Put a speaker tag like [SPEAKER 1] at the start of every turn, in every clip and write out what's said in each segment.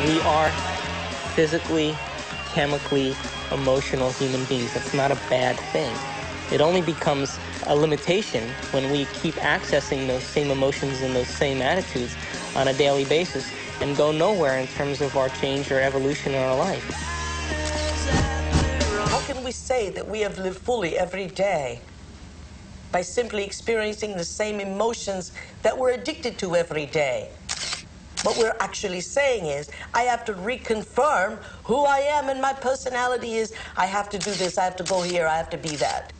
[SPEAKER 1] We are physically, chemically, emotional human beings. That's not a bad thing. It only becomes a limitation when we keep accessing those same emotions and those same attitudes on a daily basis and go nowhere in terms of our change or evolution in our life.
[SPEAKER 2] How can we say that we have lived fully every day? By simply experiencing the same emotions that we're addicted to every day. What we're actually saying is, I have to reconfirm who I am, and my personality is, I have to do this, I have to go here, I have to be that.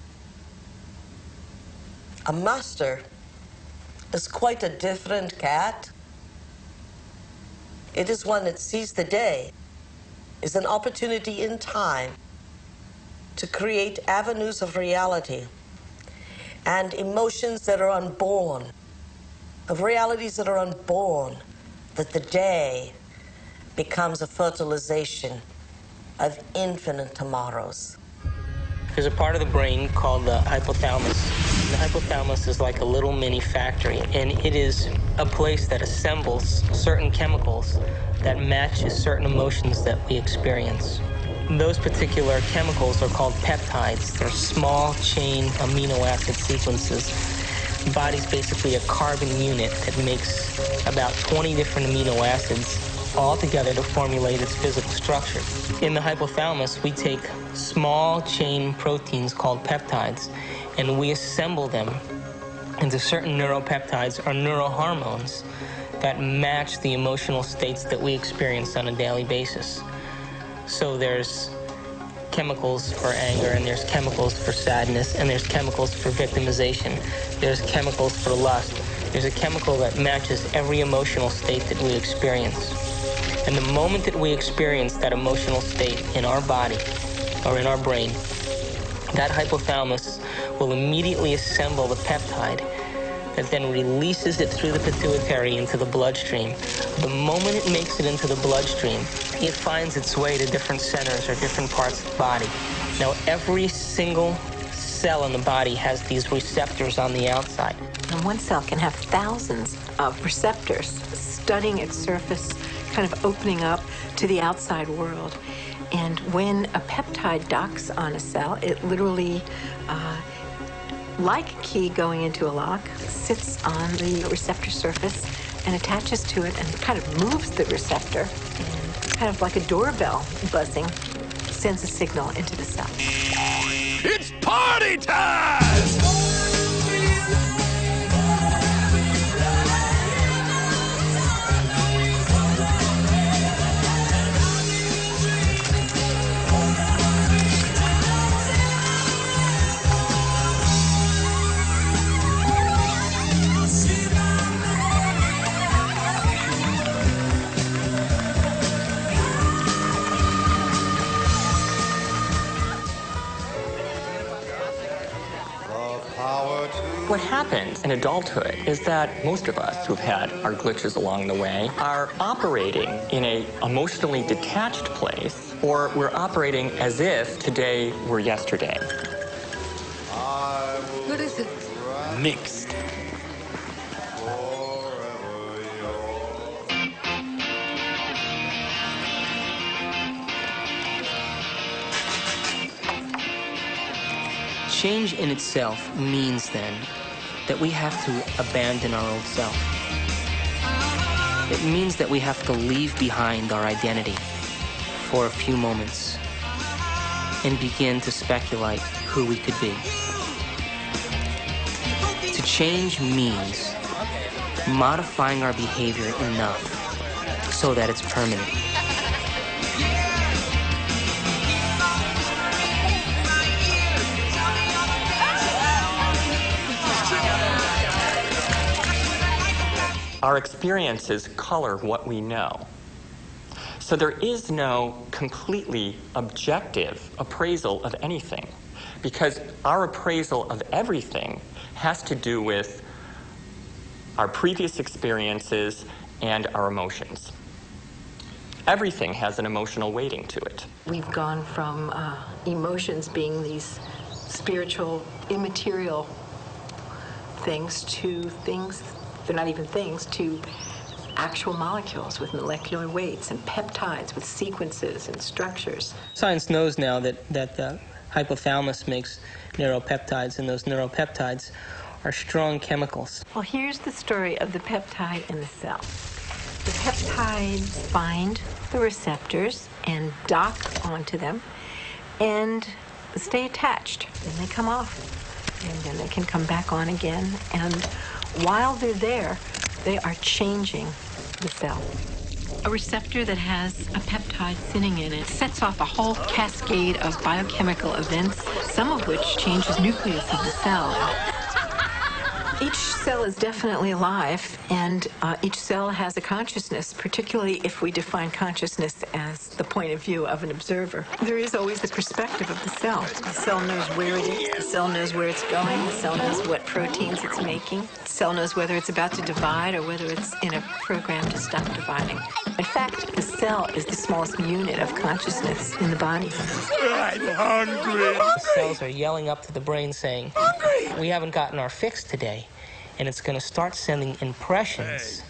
[SPEAKER 2] A master is quite a different cat. It is one that sees the day as an opportunity in time to create avenues of reality and emotions that are unborn, of realities that are unborn, that the day becomes a fertilization of infinite tomorrows.
[SPEAKER 1] There's a part of the brain called the hypothalamus. The hypothalamus is like a little mini factory, and it is a place that assembles certain chemicals that match certain emotions that we experience. Those particular chemicals are called peptides. They're small chain amino acid sequences. The body's basically a carbon unit that makes about 20 different amino acids all together to formulate its physical structure. In the hypothalamus, we take small chain proteins called peptides, and we assemble them into certain neuropeptides or neurohormones that match the emotional states that we experience on a daily basis. So there's chemicals for anger, and there's chemicals for sadness, and there's chemicals for victimization. There's chemicals for lust. There's a chemical that matches every emotional state that we experience. And the moment that we experience that emotional state in our body or in our brain, that hypothalamus will immediately assemble the peptide that then releases it through the pituitary into the bloodstream. The moment it makes it into the bloodstream, it finds its way to different centers or different parts of the body. Now, every single cell in the body has these receptors on the outside.
[SPEAKER 3] And one cell can have thousands of receptors studding its surface, kind of opening up to the outside world. And when a peptide docks on a cell, it literally, like a key going into a lock, sits on the receptor surface and attaches to it and kind of moves the receptor, and kind of like a doorbell buzzing, sends a signal into the cell.
[SPEAKER 4] It's party time!
[SPEAKER 5] What happens in adulthood is that most of us who've had our glitches along the way are operating in an emotionally detached place, or we're operating as if today were yesterday.
[SPEAKER 3] What is it?
[SPEAKER 5] Mixed.
[SPEAKER 1] Change in itself means then that we have to abandon our old self. It means that we have to leave behind our identity for a few moments and begin to speculate who we could be. To change means modifying our behavior enough so that it's permanent.
[SPEAKER 5] Our experiences color what we know. So there is no completely objective appraisal of anything, because our appraisal of everything has to do with our previous experiences and our emotions. Everything has an emotional weighting to it.
[SPEAKER 3] We've gone from emotions being these spiritual, immaterial things to things, they're not even things, to actual molecules with molecular weights and peptides with sequences and structures.
[SPEAKER 1] Science knows now that the hypothalamus makes neuropeptides, and those neuropeptides are strong chemicals.
[SPEAKER 3] Well, here's the story of the peptide in the cell. The peptides find the receptors and dock onto them and stay attached. Then they come off, and then they can come back on again. And while they're there, they are changing the cell. A receptor that has a peptide sitting in it sets off a whole cascade of biochemical events, some of which changes the nucleus of the cell. Each cell is definitely alive, and each cell has a consciousness, particularly if we define consciousness as the point of view of an observer. There is always the perspective of the cell. The cell knows where it is, the cell knows where it's going, the cell knows what proteins it's making, the cell knows whether it's about to divide or whether it's in a program to stop dividing. In fact, the cell is the smallest unit of consciousness in the body.
[SPEAKER 4] I'm hungry.
[SPEAKER 1] The cells are yelling up to the brain saying, we haven't gotten our fix today. And it's going to start sending impressions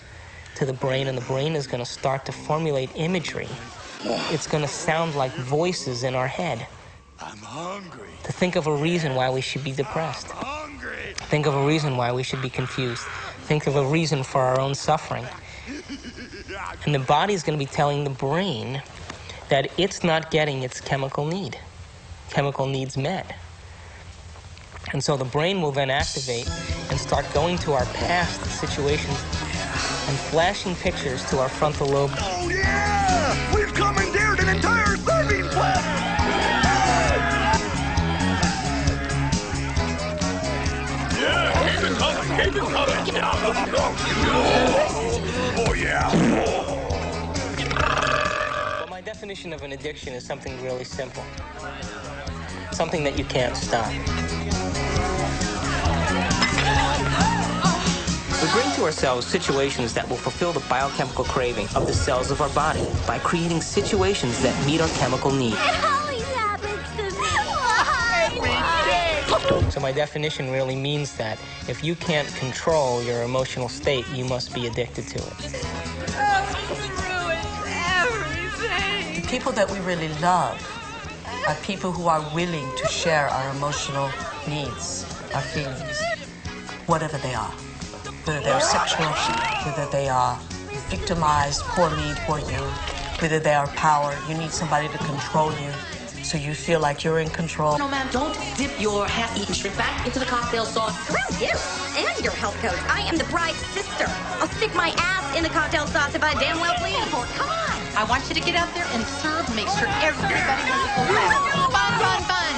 [SPEAKER 1] to the brain, and the brain is going to start to formulate imagery. It's going to sound like voices in our head.
[SPEAKER 4] I'm hungry.
[SPEAKER 1] To think of a reason why we should be depressed.
[SPEAKER 4] Hungry.
[SPEAKER 1] Think of a reason why we should be confused. Think of a reason for our own suffering. And the body is going to be telling the brain that it's not getting its chemical needs met. And so the brain will then activate and start going to our past situations and flashing pictures to our frontal lobe.
[SPEAKER 4] Oh, yeah! We've commandeered an entire serving planet! Yeah! Keep it coming! Oh, yeah!
[SPEAKER 1] Well, my definition of an addiction is something really simple. Something that you can't stop. We bring to ourselves situations that will fulfill the biochemical craving of the cells of our body by creating situations that meet our chemical need.
[SPEAKER 6] It always happens to me. Why?
[SPEAKER 1] So my definition really means that if you can't control your emotional state, you must be addicted to it.
[SPEAKER 2] The people that we really love are people who are willing to share our emotional needs, our feelings, whatever they are. Whether they are sexual, whether they are victimized, poor me, poor you, whether they are power, you need somebody to control you so you feel like you're in control.
[SPEAKER 7] No, ma'am, don't dip your half-eaten shrimp back into the cocktail sauce.
[SPEAKER 6] Screw you and your health coach. I am the bride's sister. I'll stick my ass in the cocktail sauce if I damn well please. Come on.
[SPEAKER 7] I want you to get out there and serve, make sure everybody has a full glass. Fun.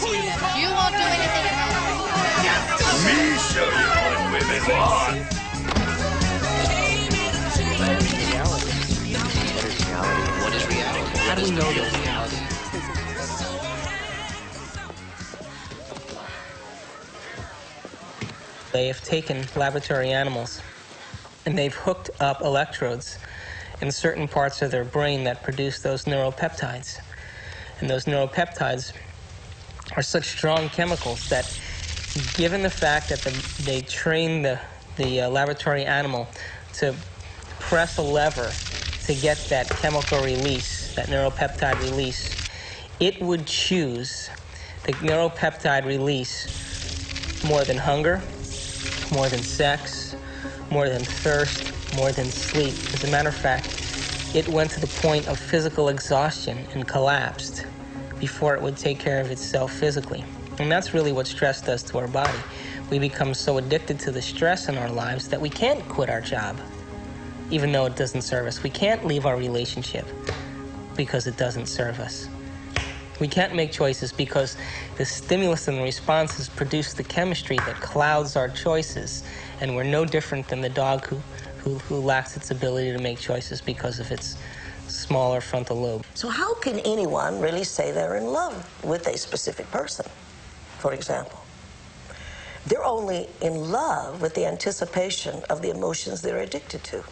[SPEAKER 7] Sweetness, you won't do anything about it.
[SPEAKER 4] Me show you what women want!
[SPEAKER 8] What is reality?
[SPEAKER 1] How do we know this? They have taken laboratory animals and they've hooked up electrodes in certain parts of their brain that produce those neuropeptides. And those neuropeptides are such strong chemicals that, given the fact that they train the laboratory animal to press a lever to get that chemical release, that neuropeptide release, it would choose the neuropeptide release more than hunger, more than sex, more than thirst, more than sleep. As a matter of fact, it went to the point of physical exhaustion and collapsed before it would take care of itself physically. And that's really what stress does to our body. We become so addicted to the stress in our lives that we can't quit our job, even though it doesn't serve us. We can't leave our relationship because it doesn't serve us. We can't make choices because the stimulus and the responses produce the chemistry that clouds our choices, and we're no different than the dog who lacks its ability to make choices because of its smaller frontal lobe.
[SPEAKER 2] So how can anyone really say they're in love with a specific person, for example? They're only in love with the anticipation of the emotions they're addicted to.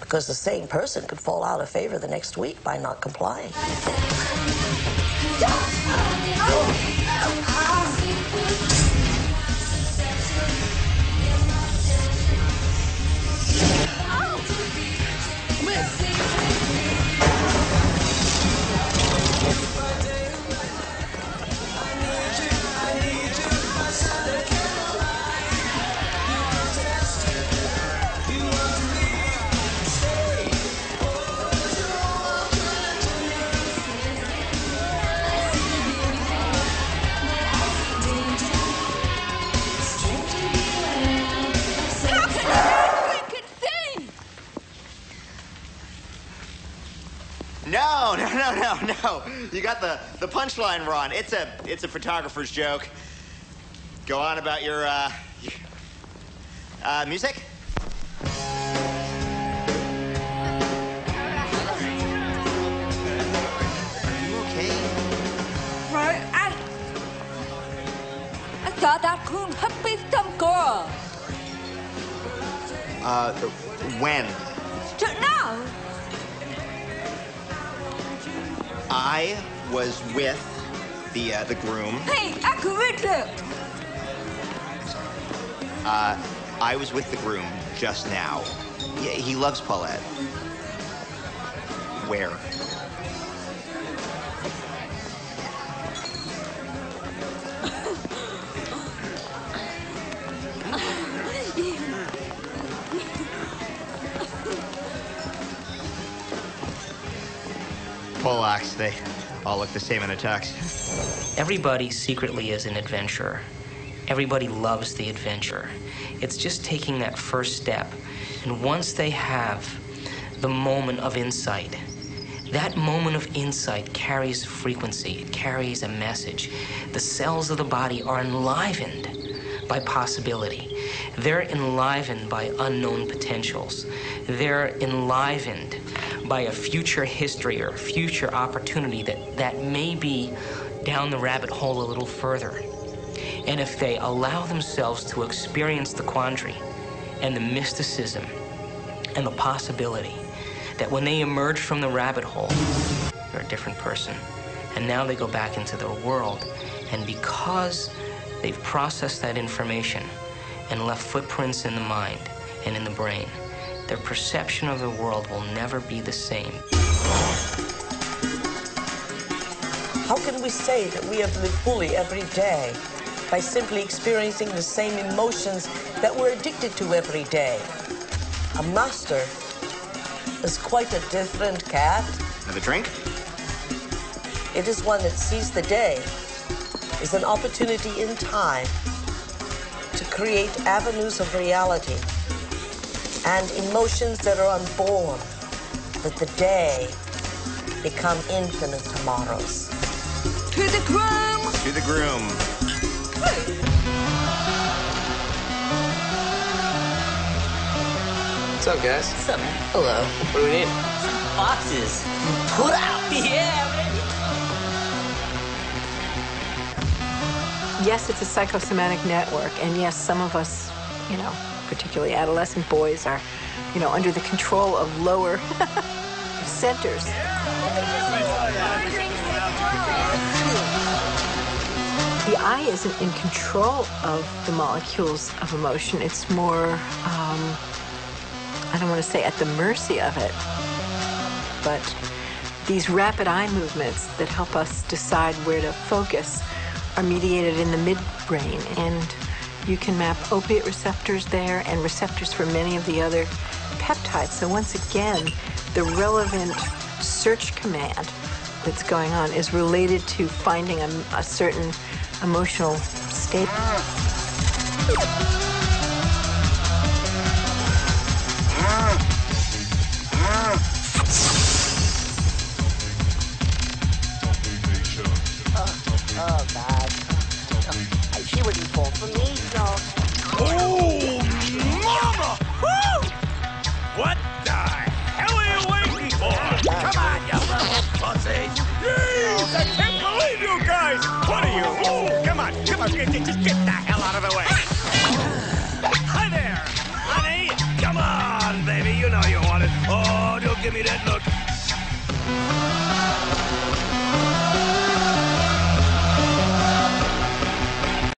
[SPEAKER 2] Because the same person could fall out of favor the next week by not complying.
[SPEAKER 9] No. You got the punchline wrong. It's a photographer's joke. Go on about your music.
[SPEAKER 10] I thought that couldn't have been some girl.
[SPEAKER 9] When?
[SPEAKER 10] Just now.
[SPEAKER 9] I was with the groom.
[SPEAKER 10] Hey, I can read it.
[SPEAKER 9] I was with the groom just now. Yeah, he loves Paulette. Where? Polacks, they all look the same in a tux.
[SPEAKER 1] Everybody secretly is an adventurer. Everybody loves the adventure. It's just taking that first step. And once they have the moment of insight, that moment of insight carries frequency. It carries a message. The cells of the body are enlivened by possibility. They're enlivened by unknown potentials. They're enlivened by a future history or a future opportunity that may be down the rabbit hole a little further. And if they allow themselves to experience the quandary and the mysticism and the possibility that when they emerge from the rabbit hole, they're a different person. And now they go back into their world. And because they've processed that information and left footprints in the mind and in the brain, their perception of the world will never be the same.
[SPEAKER 2] How can we say that we have lived fully every day by simply experiencing the same emotions that we're addicted to every day? A master is quite a different cat.
[SPEAKER 9] Another drink?
[SPEAKER 2] It is one that sees the day as an opportunity in time to create avenues of reality and emotions that are unborn, that the day become infinite tomorrows.
[SPEAKER 10] To the groom!
[SPEAKER 9] To the groom.
[SPEAKER 8] What's up, guys?
[SPEAKER 1] What's up, man? Hello.
[SPEAKER 8] What do we need?
[SPEAKER 1] Some boxes. Put out. Yeah, baby.
[SPEAKER 3] Yes, it's a psychosomatic network, and yes, some of us, particularly adolescent boys, are, under the control of lower centers. The eye isn't in control of the molecules of emotion. It's more, I don't want to say at the mercy of it, but these rapid eye movements that help us decide where to focus are mediated in the midbrain, and you can map opiate receptors there and receptors for many of the other peptides. So once again, the relevant search command that's going on is related to finding a certain emotional state.
[SPEAKER 2] Oh, God. She wouldn't fall for me, so...
[SPEAKER 4] Oh, mama! Woo! What the hell are you waiting for? Come on, you little pussies! Jeez, I can't believe you guys! What are you? Oh, come on, just get the hell out of the way! Hi there, honey! Come on, baby, you know you want it. Oh, don't give me that look.